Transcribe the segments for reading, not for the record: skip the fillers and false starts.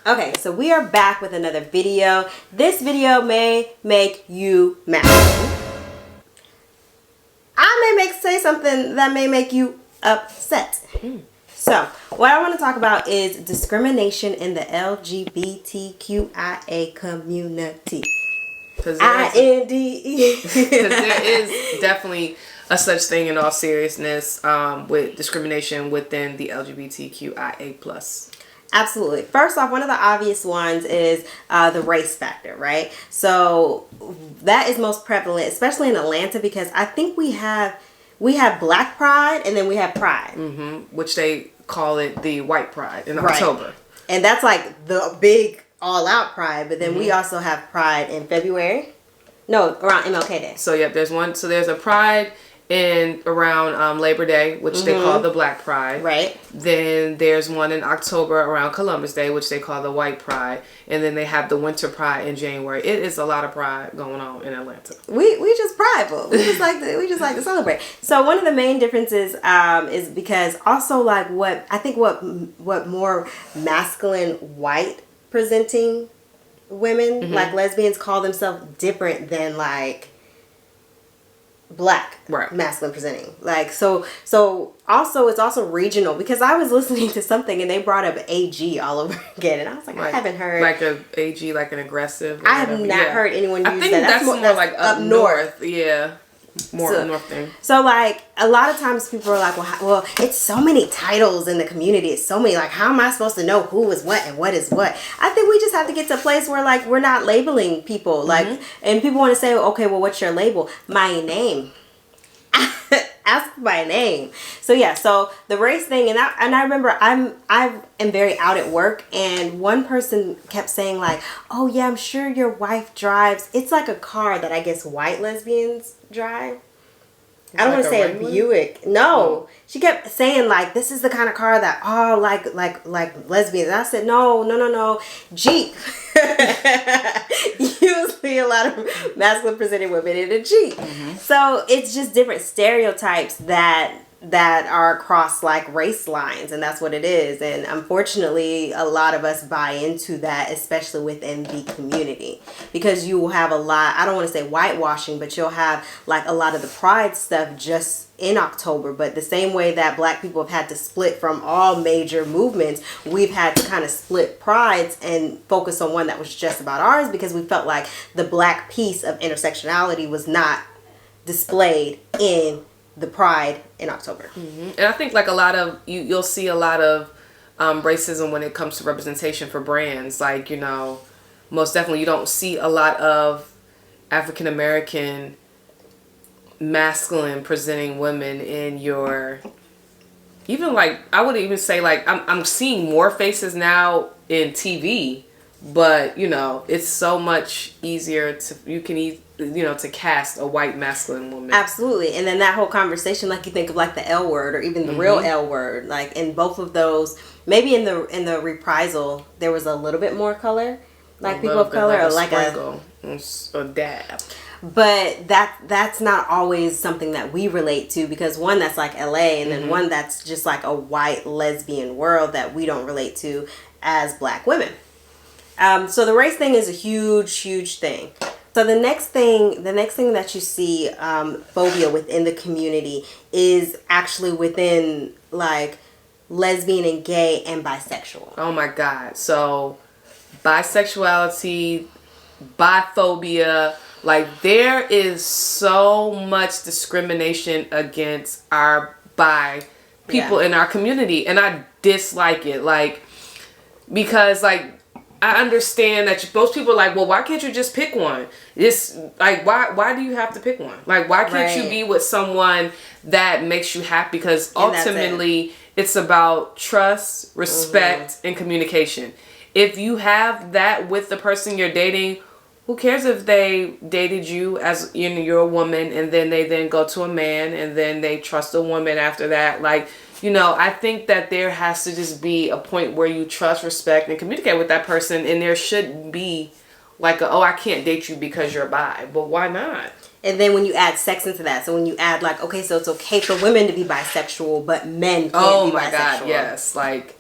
Okay, so we are back with another video. This video may make you mad. I may say something that may make you upset. So, what I want to talk about is discrimination in the LGBTQIA community. INDE. Because there is definitely a such thing in all seriousness with discrimination within the LGBTQIA+. Absolutely. First off, one of the obvious ones is the race factor, right? So that is most prevalent, especially in Atlanta, because I think we have Black Pride and then we have Pride. Which they call it the White Pride in October. And that's like the big all-out Pride, but then we also have Pride in February. No, around MLK Day. So yeah, there's one. So there's a Pride in around Labor Day, which they call the Black Pride. Right. Then there's one in October around Columbus Day, which they call the White Pride. And then they have the Winter Pride in January. It is a lot of pride going on in Atlanta. We just prideful. We just like to celebrate. So one of the main differences is because also like what more masculine white presenting women like lesbians call themselves different than like Black masculine presenting. Like so also it's also regional, because I was listening to something and they brought up AG all over again, and I was like, I haven't heard like a AG, like an aggressive. I have not heard anyone use that. I think that's more like up north. Yeah. More north thing. So like a lot of times people are like, well, it's so many titles in the community. It's so many, like, how am I supposed to know who is what and what is what? I think we just have to get to a place where like we're not labeling people. Like, and people want to say, okay, well, what's your label? My name. Ask my name. So yeah, so the race thing, and I remember I am very out at work, and one person kept saying like, oh yeah, I'm sure your wife drives. It's like a car that I guess white lesbians drive. I don't want to say a Buick. No, she kept saying like, this is the kind of car that all like lesbians. And I said, no, Jeep. Usually a lot of masculine presenting women in a Jeep. So it's just different stereotypes that are across like race lines, and that's what it is. And unfortunately a lot of us buy into that, especially within the community, because you will have a lot, I don't want to say whitewashing, but you'll have like a lot of the pride stuff just in October. But the same way that Black people have had to split from all major movements, we've had to kind of split prides and focus on one that was just about ours, because we felt like the Black piece of intersectionality was not displayed in the pride in October. And I think like a lot of you'll see a lot of racism when it comes to representation for brands. Like, you know, most definitely you don't see a lot of African American masculine presenting women in your, even like I would even say like I'm seeing more faces now in TV, but you know, it's so much easier to cast a white masculine woman. Absolutely. And then that whole conversation, like you think of like the L word or even the real L word, like in both of those, maybe in the reprisal there was a little bit more color, like people of color, or like a dab. But that's not always something that we relate to, because one that's like LA, and then one that's just like a white lesbian world that we don't relate to as Black women. So the race thing is a huge thing. So the next thing that you see phobia within the community is actually within like lesbian and gay and bisexual. Oh my God. So bisexuality, biphobia, like there is so much discrimination against our bi people in our community, and I dislike it. Like, because like I understand that most people are like, well, why can't you just pick one? It's like, why do you have to pick one? Like, why can't you be with someone that makes you happy? Because ultimately it's about trust, respect, and communication. If you have that with the person you're dating, who cares if they dated you as, you know, you're a woman, and then they then go to a man, and then they trust a woman after that. Like, you know, I think that there has to just be a point where you trust, respect, and communicate with that person. And there shouldn't be like, I can't date you because you're bi. But why not? And then when you add sex into that, so when you add like, okay, so it's okay for women to be bisexual, but men can't be bisexual. Oh my God, yes. Like,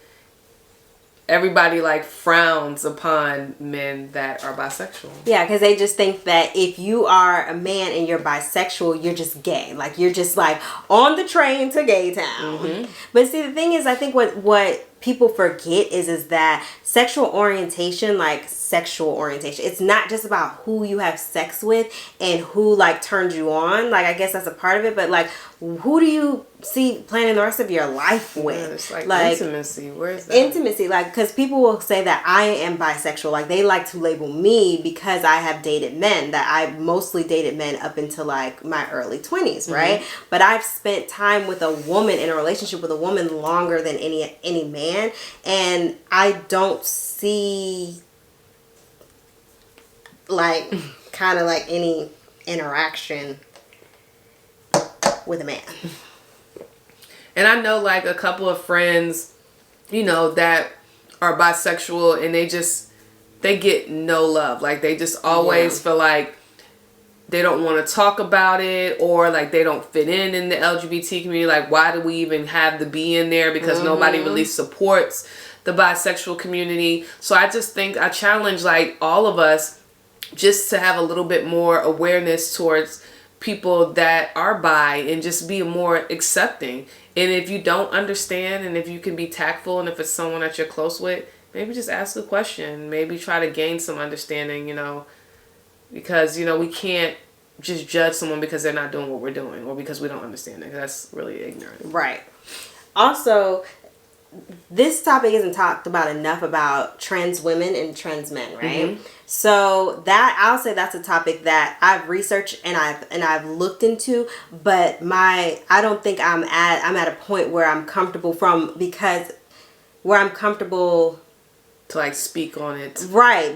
everybody like frowns upon men that are bisexual. Yeah, because they just think that if you are a man and you're bisexual, you're just gay. Like, you're just like on the train to gay town. Mm-hmm. But see, the thing is, I think what people forget is that sexual orientation, it's not just about who you have sex with and who like turns you on. Like, I guess that's a part of it, but like, who do you see planning the rest of your life with? Yeah, it's like intimacy. Where's that? Intimacy, like, because people will say that I am bisexual. Like, they like to label me because I have dated men. That I mostly dated men up until like my early 20s, right? Mm-hmm. But I've spent time with a woman, in a relationship with a woman, longer than any man, and I don't see like kind of like any interaction with a man. And I know like a couple of friends, you know, that are bisexual, and they get no love. Like, they just always feel like they don't want to talk about it, or like they don't fit in the LGBT community. Like, why do we even have the B in there? Because nobody really supports the bisexual community. So I just think I challenge like all of us just to have a little bit more awareness towards people that are bi, and just be more accepting. And if you don't understand, and if you can be tactful, and if it's someone that you're close with, maybe just ask a question, maybe try to gain some understanding, you know, because, you know, we can't just judge someone because they're not doing what we're doing, or because we don't understand it. That's really ignorant. Right. Also, this topic isn't talked about enough about trans women and trans men, right? Mm-hmm. So that, I'll say that's a topic that I've researched and I've looked into, but I don't think I'm at a point where I'm comfortable to like speak on it, right?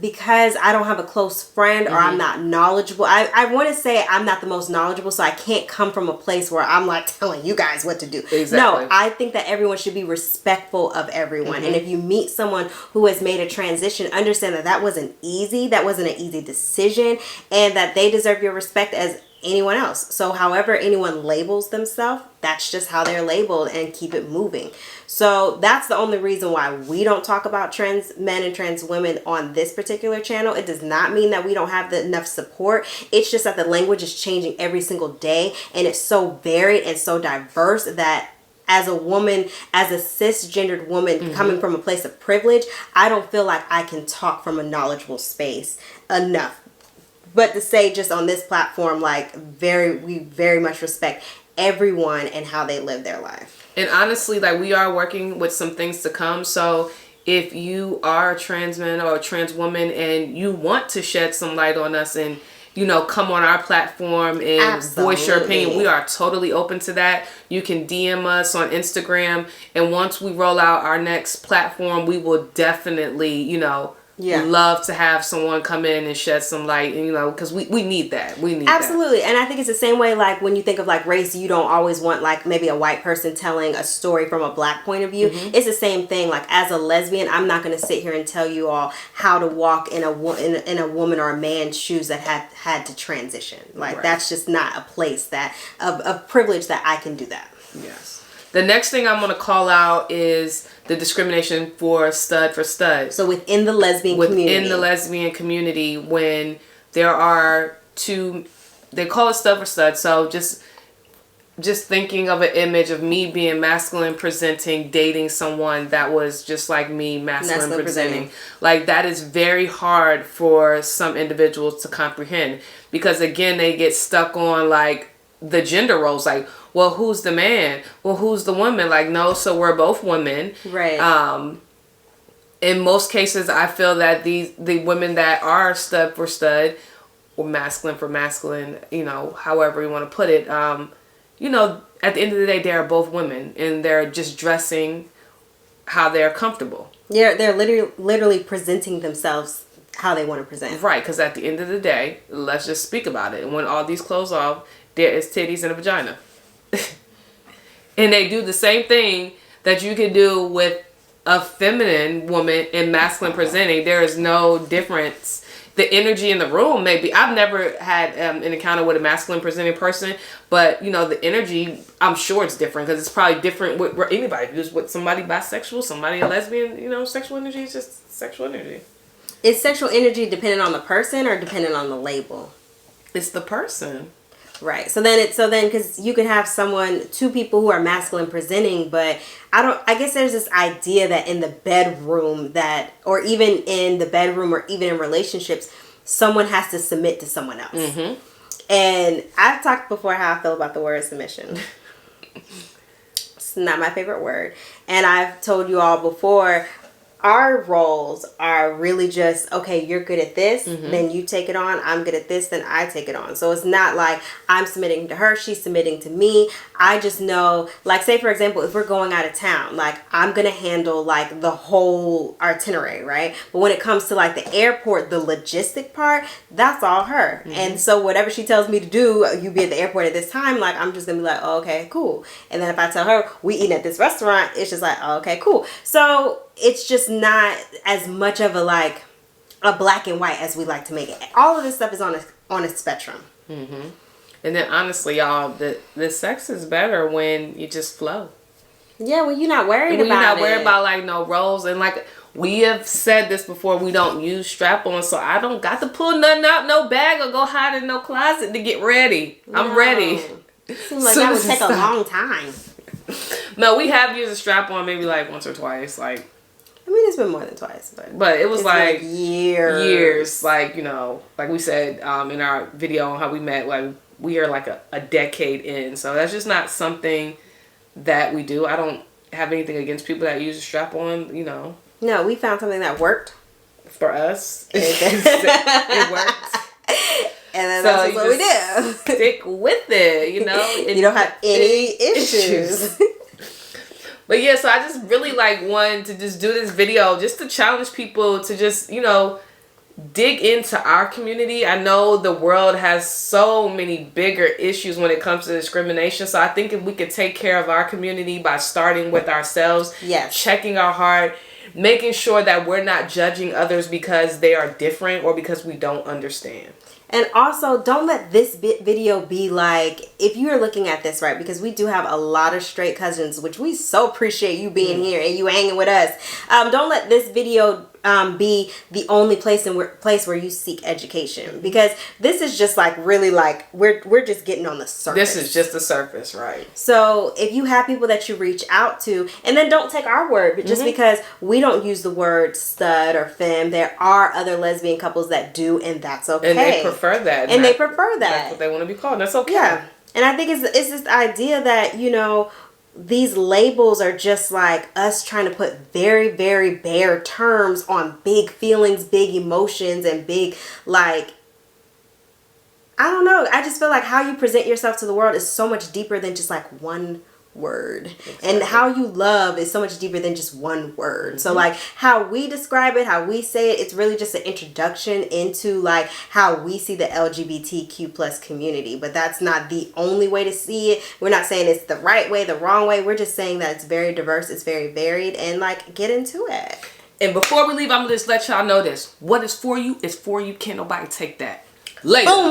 Because I don't have a close friend, or I'm not knowledgeable. I want to say I'm not the most knowledgeable, so I can't come from a place where I'm like telling you guys what to do. Exactly. No, I think that everyone should be respectful of everyone, and if you meet someone who has made a transition, understand that wasn't easy. That wasn't an easy decision, and that they deserve your respect as anyone else. So however anyone labels themselves, that's just how they're labeled, and keep it moving. So that's the only reason why we don't talk about trans men and trans women on this particular channel. It does not mean that we don't have enough support. It's just that the language is changing every single day, and it's so varied and so diverse that as a woman, as a cisgendered woman coming from a place of privilege, I don't feel like I can talk from a knowledgeable space enough. But to say just on this platform, like, we very much respect everyone and how they live their life. And honestly, like, we are working with some things to come. So if you are a trans man or a trans woman and you want to shed some light on us and, you know, come on our platform and voice your opinion, we are totally open to that. You can DM us on Instagram. And once we roll out our next platform, we will definitely, you know, love to have someone come in and shed some light, and, you know, because we need that. Absolutely. And I think it's the same way, like, when you think of like race, you don't always want like maybe a white person telling a story from a black point of view. It's the same thing. Like, as a lesbian, I'm not going to sit here and tell you all how to walk in a woman or a man's shoes that had to transition. Like, that's just not a place that of privilege that I can do that. Yes. The next thing I'm going to call out is the discrimination for stud. So within the lesbian community, when there are two, they call it stud for stud. So just thinking of an image of me being masculine presenting, dating someone that was just like me, masculine presenting. Like, that is very hard for some individuals to comprehend, because again, they get stuck on like the gender roles, like, well, who's the man? Well, who's the woman? Like, no, so we're both women. Right. In most cases, I feel that the women that are stud for stud, or masculine for masculine, you know, however you want to put it, you know, at the end of the day, they are both women, and they're just dressing how they're comfortable. Yeah, they're literally presenting themselves how they want to present. Right, because at the end of the day, let's just speak about it. When all these clothes off, there is titties and a vagina. And they do the same thing that you could do with a feminine woman and masculine presenting. There is no difference the energy in the room maybe. I've never had an encounter with a masculine presenting person, but you know, the energy, I'm sure it's different because it's probably different with anybody. Just with somebody bisexual, somebody a lesbian, you know, sexual energy is just sexual energy. Is sexual energy dependent on the person or dependent on the label? It's the person. Right. So then because you can have two people who are masculine presenting, but I guess there's this idea that in the bedroom or even in relationships, someone has to submit to someone else. Mm-hmm. And I've talked before how I feel about the word submission. It's not my favorite word. And I've told you all before, our roles are really just, okay, you're good at this, then you take it on. I'm good at this, then I take it on. So it's not like I'm submitting to her, she's submitting to me. I just know, like, say for example, if we're going out of town, like, I'm going to handle like the whole itinerary, right? But when it comes to like the airport, the logistic part, that's all her. And so whatever she tells me to do, you be at the airport at this time, like, I'm just going to be like, oh, okay, cool. And then if I tell her we eat at this restaurant, it's just like, oh, okay, cool. So it's just not as much of a black and white as we like to make it. All of this stuff is on a spectrum. Mm-hmm. And then honestly, y'all, the sex is better when you just flow. Yeah, when you're not worried when about it. You're not worried about like no roles. And like we have said this before, we don't use strap-on, so I don't got to pull nothing out no bag or go hide in no closet to get ready. No. I'm ready. Seems like that would take a long time. No, we have used a strap-on maybe like once or twice, like. I mean, it's been more than twice, but it was like years. Like, you know, like we said in our video on how we met, like we are like a decade in. So that's just not something that we do. I don't have anything against people that use a strap-on, you know. No, we found something that worked. For us. It worked. And then that's what we do. Stick with it, you know. You don't have any issues. But yeah, so I just really wanted to just do this video just to challenge people to just, you know, dig into our community. I know the world has so many bigger issues when it comes to discrimination. So I think if we could take care of our community by starting with ourselves, checking our heart, making sure that we're not judging others because they are different or because we don't understand. And also, don't let this video be like, if you're looking at this, right, because we do have a lot of straight cousins, which we so appreciate you being here and you hanging with us. Don't let this video be the only place where you seek education, because this is just like really like we're just getting on the surface. This is just the surface, right? So if you have people that you reach out to, and then don't take our word, but just because we don't use the word stud or femme, there are other lesbian couples that do, and that's okay. And they prefer that. And they prefer that. That's what they want to be called. That's okay. Yeah. And I think it's this idea that, you know, these labels are just like us trying to put very, very bare terms on big feelings, big emotions, and big, like, I don't know. I just feel like how you present yourself to the world is so much deeper than just like one word. Exactly. And how you love is so much deeper than just one word. So like how we describe it, how we say it, it's really just an introduction into like how we see the LGBTQ plus community. But that's not the only way to see it. We're not saying it's the right way, the wrong way. We're just saying that it's very diverse, it's very varied, and like get into it. And before we leave, I'm gonna just let y'all know this. What is for you is for you. Can't nobody take that. Later. Boom.